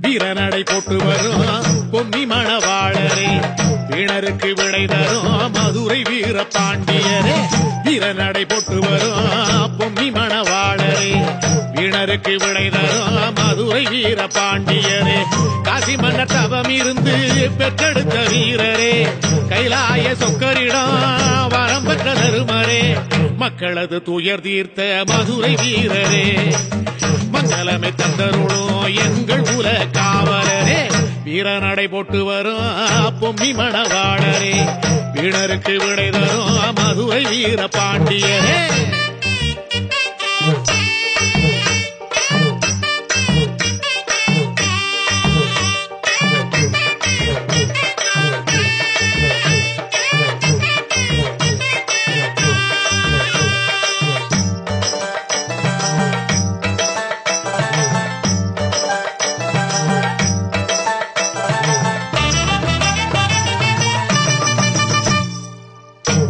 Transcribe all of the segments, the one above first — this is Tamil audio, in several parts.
வீரநடை போட்டு வரும் பொன்னி மணவாளரே, வீணருக்கு விடை தரும் மதுரை வீரபாண்டியரே. வீரநடை போட்டு வரும் பொன்னி மணவாளரே, வீணருக்கு விடை தரும் மதுரை வீரபாண்டியரே. காசி மன்னர் தவம் இருந்து பெற்றெடுத்த வீரரே, கைலாய சொக்கரிடம் வரம் பெற்ற தருமரே, மக்களது துயர் தீர்த்த மதுரை வீரரே, மங்களமை தந்தருளும் எங்கள் குல காவலரே. வீரநடை போட்டு வரும் பொம்மி மணவாளரே, வீணருக்கு விடை தரும் மதுரை வீரபாண்டியரே.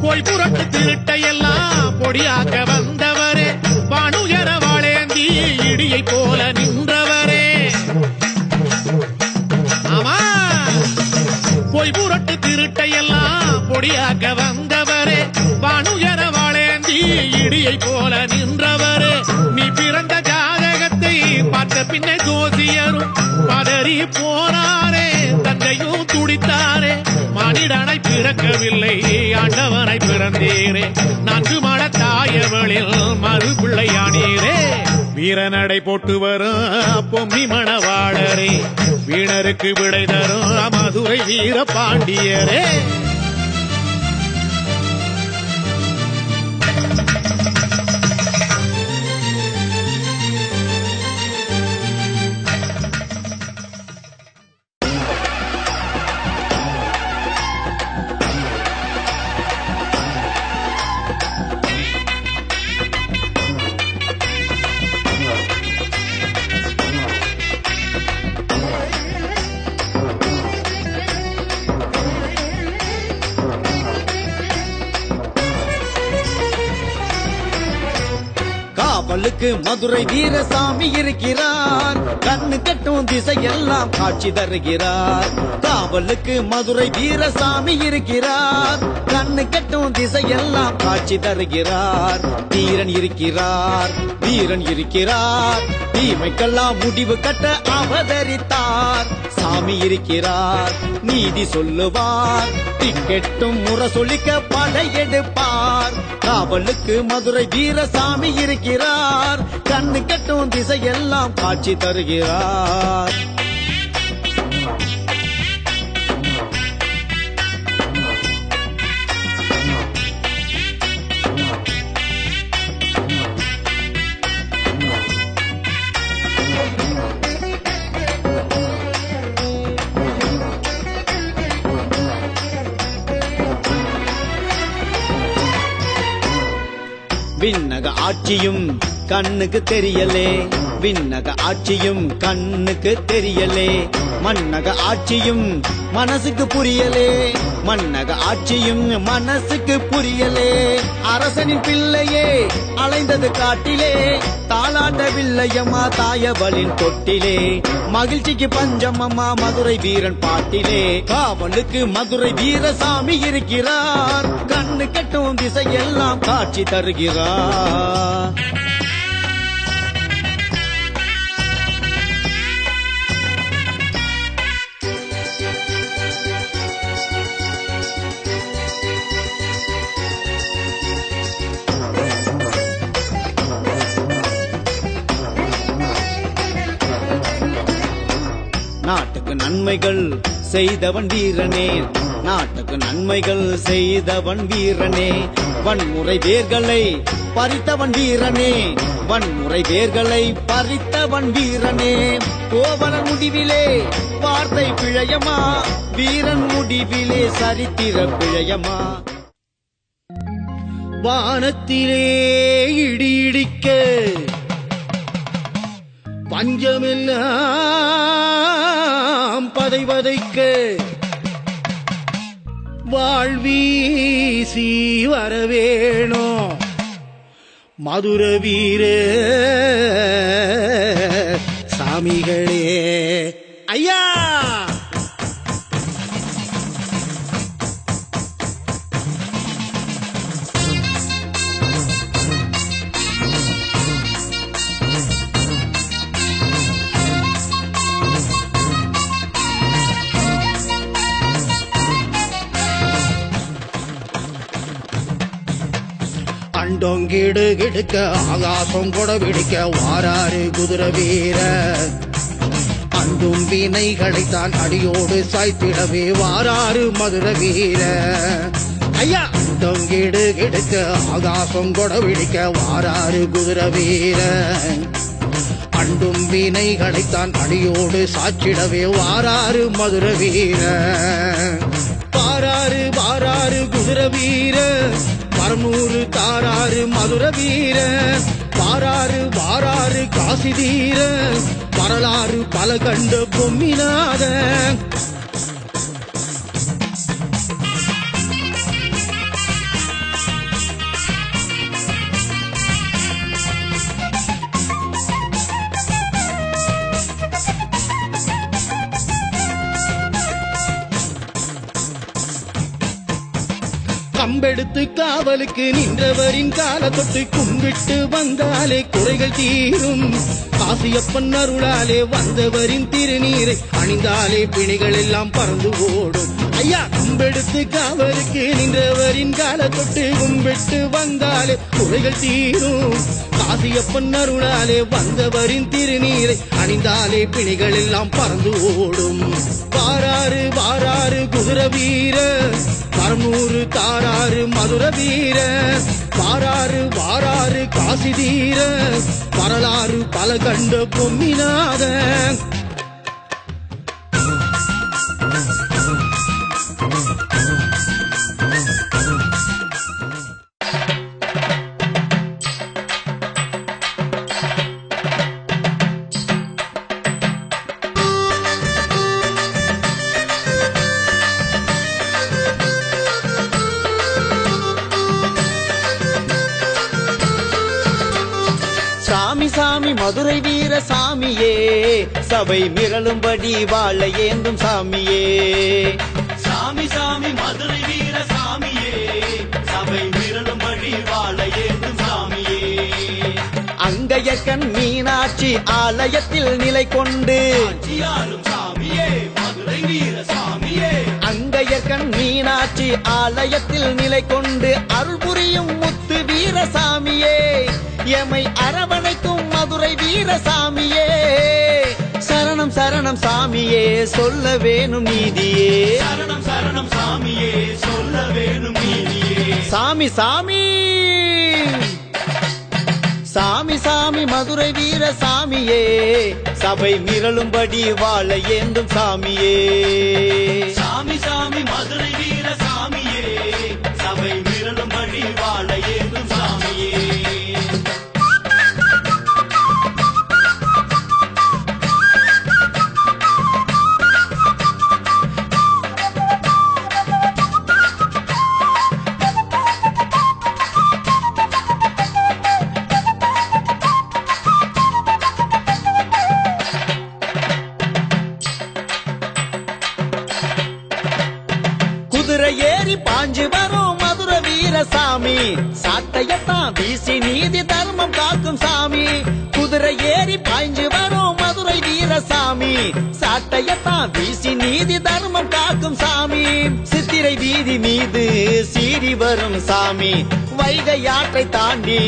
போய் புரட்டு திருட்டையெல்லாம் பொடியாக்க வந்தவரே, வானுயர வாழேந்தி இடியை போல நின்றவரே. ஆமா, போய் புரட்டு திருட்டையெல்லாம் பொடியாக்க வந்தவரே, வானுயர வாழேந்தி இடியை போல நின்றவரே. நீ பிறந்த ஜாதகத்தை பார்த்த பின்ன ஜோசியரும் பதறி போனாரே, தந்தையும் துடித்தாரே. மனிதனை பிறக்கவில்லை ஆண்டவனை பிறந்தீரே, 4 மட தாயவளில் மறு பிள்ளையானீரே. வீரநடை போட்டு வரும் பொம்மி மணவாளரே, வீணருக்கு விடை தரும் மதுரை வீரபாண்டியரே. காவலுக்கு மதுரை வீரசாமி இருக்கிறார், கண்ணு கட்டும் திசையெல்லாம் காட்சி தருகிறார். காவலுக்கு மதுரை வீரசாமி இருக்கிறார், கண்ணு கட்டும் திசையெல்லாம் காட்சி தருகிறார். வீரன் இருக்கிறார், வீரன் இருக்கிறார், தீமைக்கெல்லாம் முடிவு கட்ட அவதரித்தார். சாமி இருக்கிறார், நீதி சொல்லுவார், திக்கெட்டும் முரசொலிக்க படையெடுப்பார். காவலுக்கு மதுரை வீரசாமி இருக்கிறார், கண்ணு கட்டும் திசையெல்லாம் காட்சி தருகிறார். விண்ணக ஆட்சியும் கண்ணுக்கு தெரியலே, விண்ணக ஆட்சியும் கண்ணுக்கு தெரியலே. மண்ணக ஆட்சியும் மனசுக்கு புரியலே, மண்ணக ஆட்சியும் மனசுக்கு புரியலே. அரசனின் பிள்ளையே அலைந்தது காட்டிலே, தாளாட்டவில்லையம்மா தாயவளின் தொட்டிலே. மகிழ்ச்சிக்கு பஞ்சமம்மா மதுரை வீரன் பாட்டிலே. காவலுக்கு மதுரை வீரசாமி இருக்கிறார், கண்ணு கட்டும் திசையெல்லாம் காட்சி தருகிறார். நாட்டுக்கு நன்மைகள் செய்தவன் வீரனே, நாட்டுக்கு நன்மைகள் செய்தவன் வீரனே. வன்முறை வேர்களை பறித்தவன் வீரனே, வன்முறை வேர்களை பறித்தவன் வீரனே. கோவலன் முடிவிலே வார்த்தை பிழையமா, வீரன் முடிவிலே சரித்திர பிழையமா. வானத்திலே இடி இடிக்க பஞ்சமெல்லாம் பதை பதைக்க, வாழ்வீசி வரவேணும் மதுர வீர சாமிகளே. ஐயா அண்டோங்கிடு கிடுக்க ஆகாசம் கொட பிடிக்க வாராறு குதிரை வீர அண்டும் வினைகளைத்தான் அடியோடு சாய்த்திடவே வாராறு மதுரை வீர ஐயா அண்டோங்கிடு கிடுக்க ஆகாசம் கொட பிடிக்க வாராறு குதிரை வீர அண்டும் வினைகளைத்தான் அடியோடு சாய்ச்சிடவே வாராறு மதுரை வீர வாராறு வாராறு குதிரை வீர பரநூறு தாராறு மதுரை வீர வாராறு வாராறு காசி தீர வரலாறு பல கண்ட பொம்மினாத கம்பெடுத்து காவலுக்கு நின்றவரின் கால தொட்டு கும்பிட்டு வந்தாலே குறைகள் தீரும் காசியப்பன் அருளாலே வந்தவரின் திருநீரை அணிந்தாலே பிணிகள் எல்லாம் பறந்து ஓடும் ஐயா கம்பெடுத்து காவலுக்கு நின்றவரின் கால தொட்டு கும்பிட்டு வந்தாலே குறைகள் தீரும் காசியப்பன் அருளாலே வந்தவரின் திருநீரை அணிந்தாலே பிணிகள் எல்லாம் பறந்து ஓடும் வாராறு வாராறு குதிரை வீர பரநூறு தாராறு மதுரை வீர வாராறு வாராறு காசி தீர வரலாறு பல கண்ட பொம்மினாத சாமி சாமி மதுரை வீர சாமியே சபை மிரளும்படி வாழ ஏந்தும் சாமியே சாமி சாமி மதுரை வீர சாமியே சபை மிரளும்படி வாழ ஏந்தும் சாமியே அங்கையக்கண் மீனாட்சி ஆலயத்தில் நிலை கொண்டு ஆட்சியாரும் சாமியே மதுரை வீர சாமியே அங்கையக்கண் மீனாட்சி ஆலயத்தில் நிலை கொண்டு அருள் புரியும் முத்து வீரசாமியே எமை அரவணைக்கும் மதுரை வீரசாமியே சரணம் சரணம் சாமியே சொல்ல வேணும் நீதியே சரணம் சரணம் சாமியே சொல்ல வேணும் நீதியே சாமி சாமி சாமி சாமி மதுரை வீர சாமியே சபை மிரளும்படி வாழ ஏந்தும் சாமியே சாமி சாமி மதுரை வீர சாமியே சபை மிரளும்படி வாழ ஏந்தும் சாமியே குதிரை ஏறி பாஞ்சு வரும் மதுரை வீரசாமி சாட்டையத்தான் வீசி நீதி தர்மம் காக்கும் சாமி குதிரை ஏறி பாய்ஞ்சு வரும் மதுரை வீரசாமி சாட்டையத்தான் வீசி நீதி தர்மம் காக்கும் சாமி சித்திரை வீதி மீது சீறி வரும் சாமி வைகை ஆற்றை தாண்டி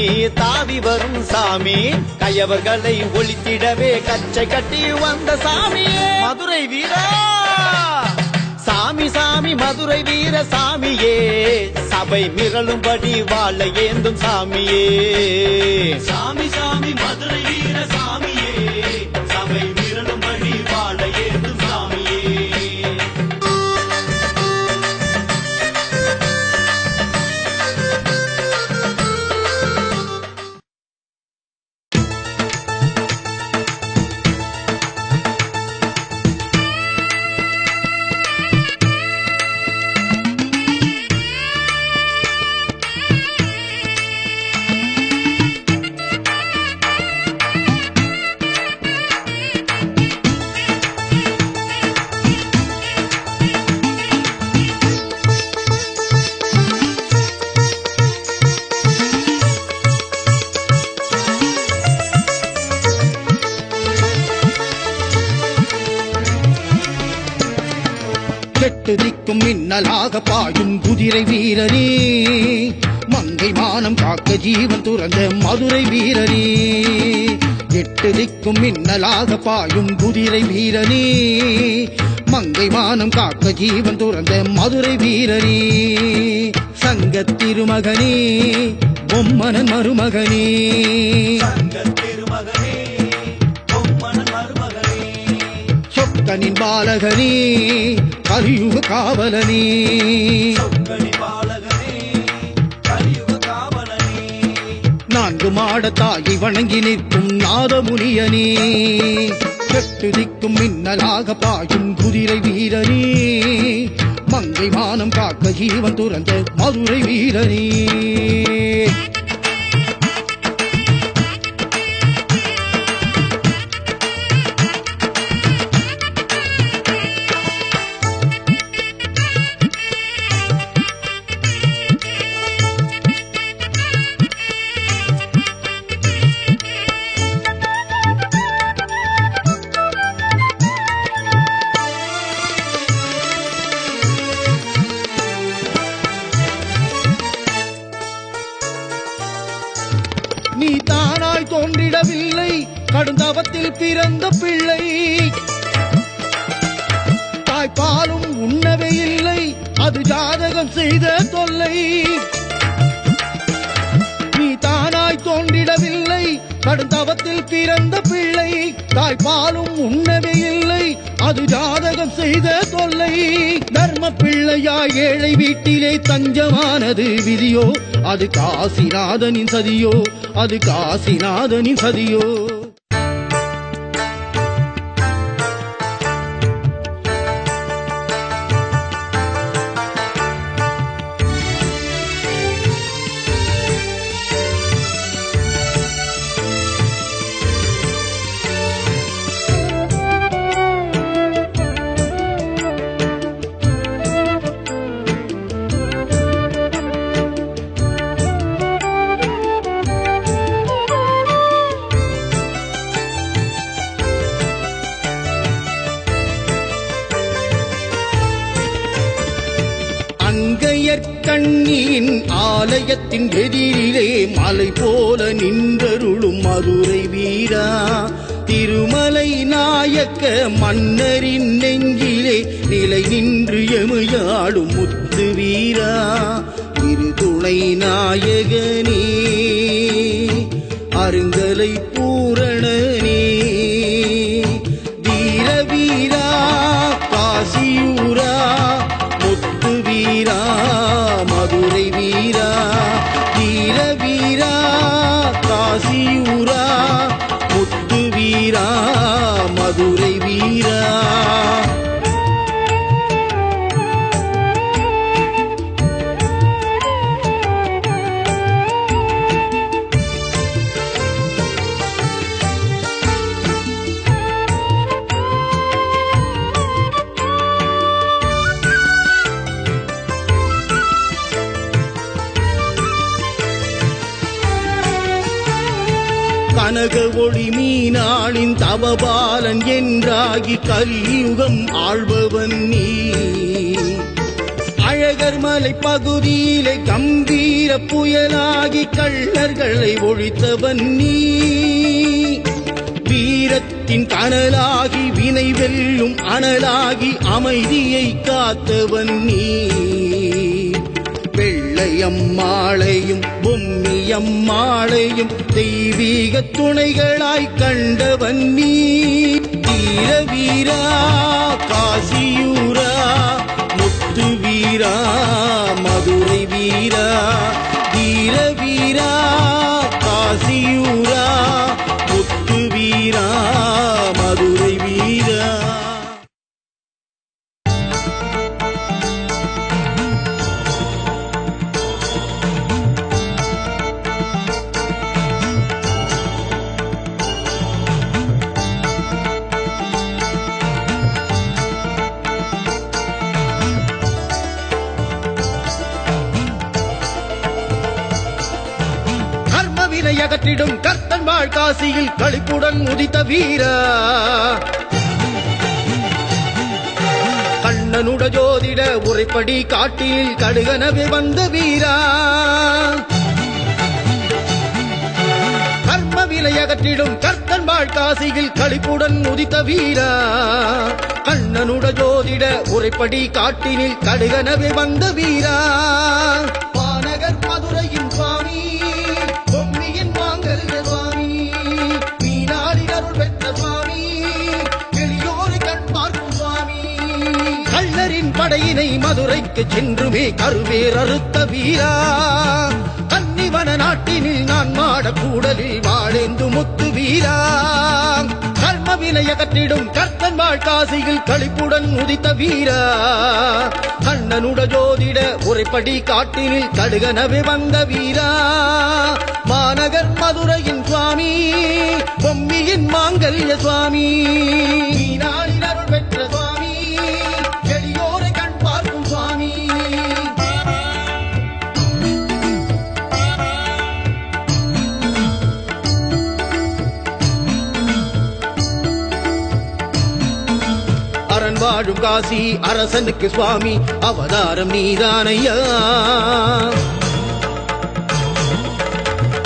தாவி வரும் சாமி கையவர்களை ஒழித்திடவே கச்சை கட்டி வந்த சாமி மதுரை வீரா சாமி சாமி மதுரை வீர சாமியே சபை மிரளும்படி வாழ ஏந்தும் சாமியே சாமி சாமி மதுரை வீர சாமியே சபை மிரளும்படி வாழ ஏந்தும் சாமியே எட்டு திக்கும் மின்னலாக பாயும் குதிரை வீரனே, மங்கை மானம் காக்க ஜீவன் துறந்த மதுரை வீரனே. எட்டு திக்கும் மின்னலாக பாயும் குதிரை வீரனே, மங்கை மானம் காக்க ஜீவன் துறந்த மதுரை வீரனே. சங்கத் திருமகனே, பொம்மனன் மருமகனே, திருமகனே பொம்மனன் மருமகனே, சொக்கனின் பாலகனே, கலியுக காவலனே. சொக்கனின் பாலகனே, கலியுக காவலனே. நான்கு மாடத்தாயை வணங்கி நிற்கும் நாதமுனியனே, எட்டு திக்கும் மின்னலாக பாயும் குதிரை வீரனே, மங்கை மானம் காக்க ஜீவன் துறந்த மதுரை வீரனே. நீ தானாய் தோன்றிடவில்லை, கடுந்தவத்தில் பிறந்த பிள்ளை. தாய்ப்பாலும் உண்ணவே இல்லை, அது ஜாதகம் செய்த தொல்லை. நீ தானாய் தோன்றிடவில்லை, கடுந்தவத்தில் பிறந்த பிள்ளை. தாய்ப்பாலும் உண்ணவே இல்லை, அது ஜாதகம் செய்த தொல்லை. தர்ம பிள்ளையாய் ஏழை வீட்டிலே தஞ்சமானது விதியோ, அது காசிநாதனின் சதியோ, அது காசிநாதனின் சதியோ. கண்ணியின் ஆலயத்தின் எதிரிலே மலை போல நின்றருளும் மதுரை வீரா, திருமலை நாயக்க மன்னரின் நெஞ்சிலே நிலை நின்று எமையாடும் முத்து வீரா. திருதுணை நாயகனே, அருங்கலை பூரணனே, தீர வீரா, காசியூரா, முத்து வீரா, மதுரை வீரா. தீர வீரா, காசியூரா, முத்து வீரா, மதுரை வீரா. கனக ஒளி மீனாளின் தவபாலன் என்றாகி கலியுகம் ஆள்பவன் நீ. அழகர் மலை பகுதியிலே கம்பீர புயலாகி கள்ளர்களை ஒழித்தவன் நீ. வீரத்தின் கனலாகி வினை வெல்லும் அனலாகி அமைதியை காத்தவன் நீ. வெள்ளையம்மாளையும் பொம்மியம்மாளையும் தெய்வீக துணைகளாய் கண்டவன் நீ. தீர வீரா, காசியூரா, முத்து வீரா, மதுரை வீரா. தீர வீரா, காசியூரா, முத்து வீரா, மதுரை வீரா. அகற்றிடும் கர்த்தன் வாழ் காசியில் களிப்புடன் உதித்த வீரா. கண்ண கண்ணனுட ஜோதிட உரைப்படி காட்டில் கடுகனவே வந்த வீரா கர்ம விலை அகற்றிடும் கர்த்தன் வாழ்காசியில் களிப்புடன் உதித்த வீரா கண்ணனுட ஜோதிட உரைப்படி காட்டினில் கடுகனவே வந்த வீரா வானகர் மதுரையின் சுவாமி பொம்மியின் மாங்கல்ய சுவாமி மீனாளின் அருள் பெற்ற சுவாமி எளியோரை கண் பார்க்கும் சுவாமி கள்ளரின் படையினை மதுரைக்கு சென்றுமே கருவேர் அறுத்த வீரா கன்னிவன நாட்டினில் நான் மாட கூடலில் வாழேந்து முத்து வீரா கர்ம வினை அகற்றிடும் கர்த்தன் வாழ்காசியில் களிப்புடன் உதித்த வீரா கண்ணனுட ஜோதிட உரைப்படி காட்டினில் கடுகனவே வந்த வீரா மாநகர் மதுரையின் சுவாமி பொம்மியின் மாங்கல்ய சுவாமி மீனாளின் அருள் பெற்ற சுவாமி எளியோரை கண் பார்க்கும் சுவாமி அரண் வாழும் காசி அரசனுக்கு சுவாமி அவதாரம் நீதானையா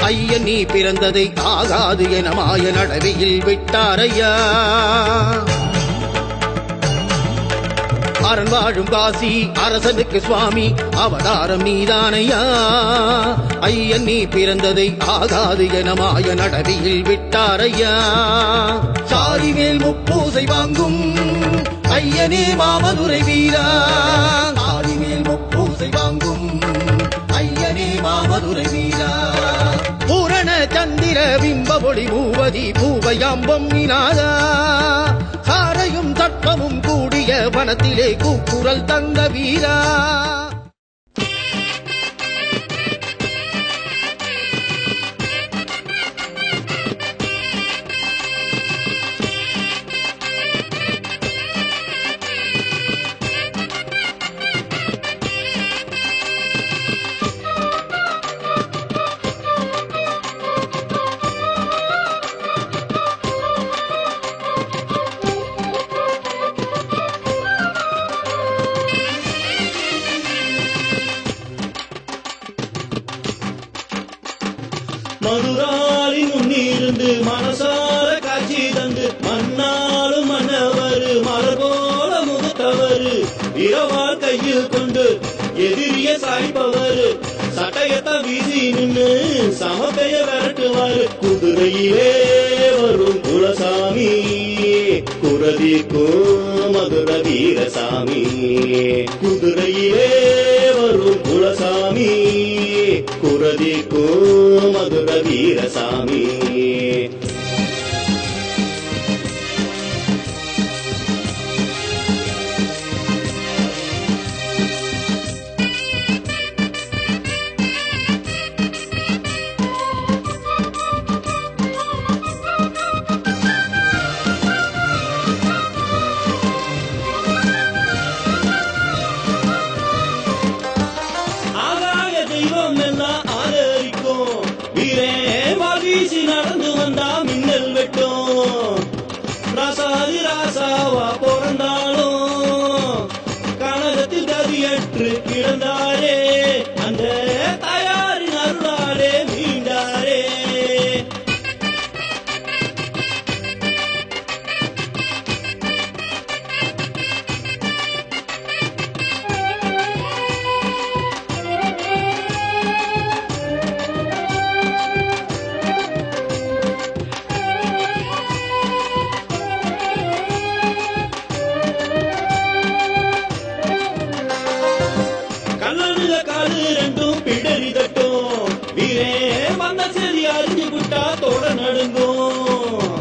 ஐயன் நீ பிறந்ததை ஆகாது என மாய நடவையில் விட்டாரையா அரண் வாழும் காசி அரசனுக்கு சுவாமி அவதாரம் நீதானையா ஐயன் நீ பிறந்ததை ஆகாது என மாய நடவையில் விட்டாரையா சாரிவேல் முப்பூசை வாங்கும் ஐயனே மாமதுரை வீரா சாரிவேல் முப்பூசை வாங்கும் ஐயனே மாமதுரை வீரா பூரண சந்திர பிம்ப ஒளி மூவதி பூவையாம்பம் வினாதா சாரையும் தட்பமும் கூடிய வனத்திலே கூக்குரல் தந்த வீரா மதுராளி முன்னிருந்து மனசார காட்சி தந்து மண்ணாலும் மன்னவர் மலர் போல முகத்தவர் இரவால் கையில் கொண்டு எதிரிய சாய்ப்பவர் சட்டையத்த வீசி நின்று சமக்கைய விரட்டுவார் குதிரையிலே வரும் குலசாமி குரதிக்கோ மதுர வீரசாமி குதிரையிலே வரும் குலசாமி குரதிக்கோ மதுர வீரசாமி நடந்து வந்தா மின்னல் வெட்டும் ராசாதி ராசாவா பிறந்தாலும் கனகத்தில் கதியற்று கிடந்தாரே அந்த தாயாரின் அருளாலே மீண்டாரே காலு ரெண்டும் பிடரி தட்டும் வீரே வந்த செடி அறிஞ்சு விட்டா தோட நடுங்கும்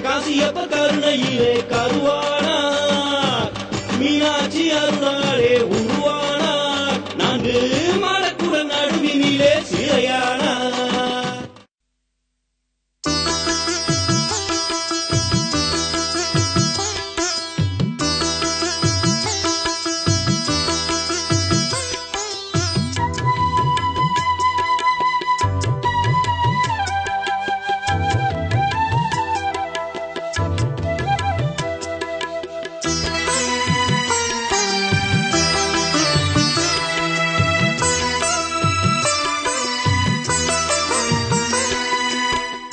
காசியப்ப கருணையிலே கருவானா மீனாட்சி அருளாலே உருவானா நான்கு மலக்குடன் நடுவினிலே சிறையானா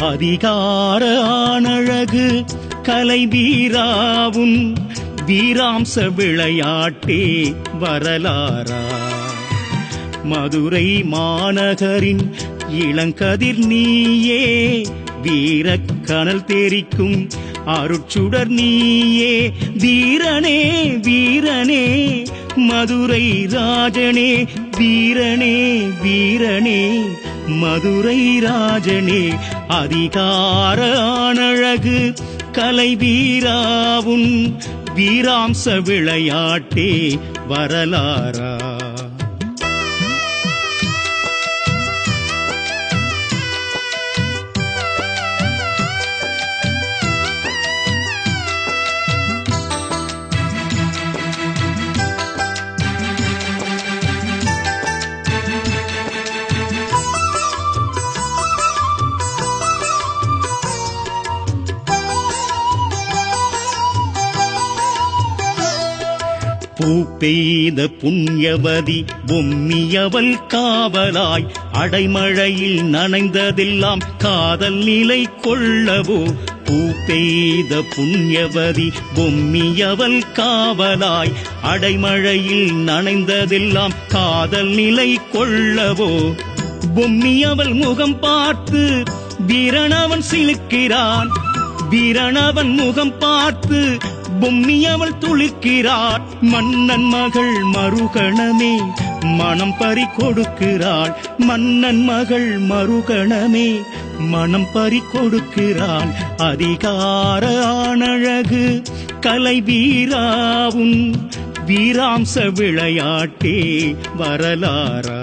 அதிகார ஆணழகு கலை வீராவும் வீராம்ச விளையாட்டே வரலாறா மதுரை மாநகரின் இளங்கதிர் நீயே வீரக்கனல் தெரிக்கும் அருட்சுடர் நீயே வீரனே வீரனே மதுரை ராஜனே வீரனே வீரனே மதுரை ராஜனே அதிகார ஆணழகு கலை வீராவும் வீராம்ச விளையாட்டே வரலாறா பூ பெய்த புண்ணியவதி பொம்மியவள் காவலாய் அடைமழையில் நனைந்ததெல்லாம் காதல் நிலை கொள்ளவோ பூ பெய்த புண்ணியவதி பொம்மியவள் காவலாய் அடைமழையில் நனைந்ததெல்லாம் காதல் நிலை கொள்ளவோ பொம்மியவள் முகம் பார்த்து வீரனவன் சிலுக்கிறான் வீரனவன் முகம் பார்த்து பொம்மியவள் துளிக்கிறாள் மன்னன் மகள் மறுகணமே மனம் பறி கொடுக்கிறாள் மன்னன் மகள் மறுகணமே மனம் பறி கொடுக்கிறாள் அதிகார ஆணழகு கலை வீராவும் வீராம்ச விளையாட்டே வரலாறா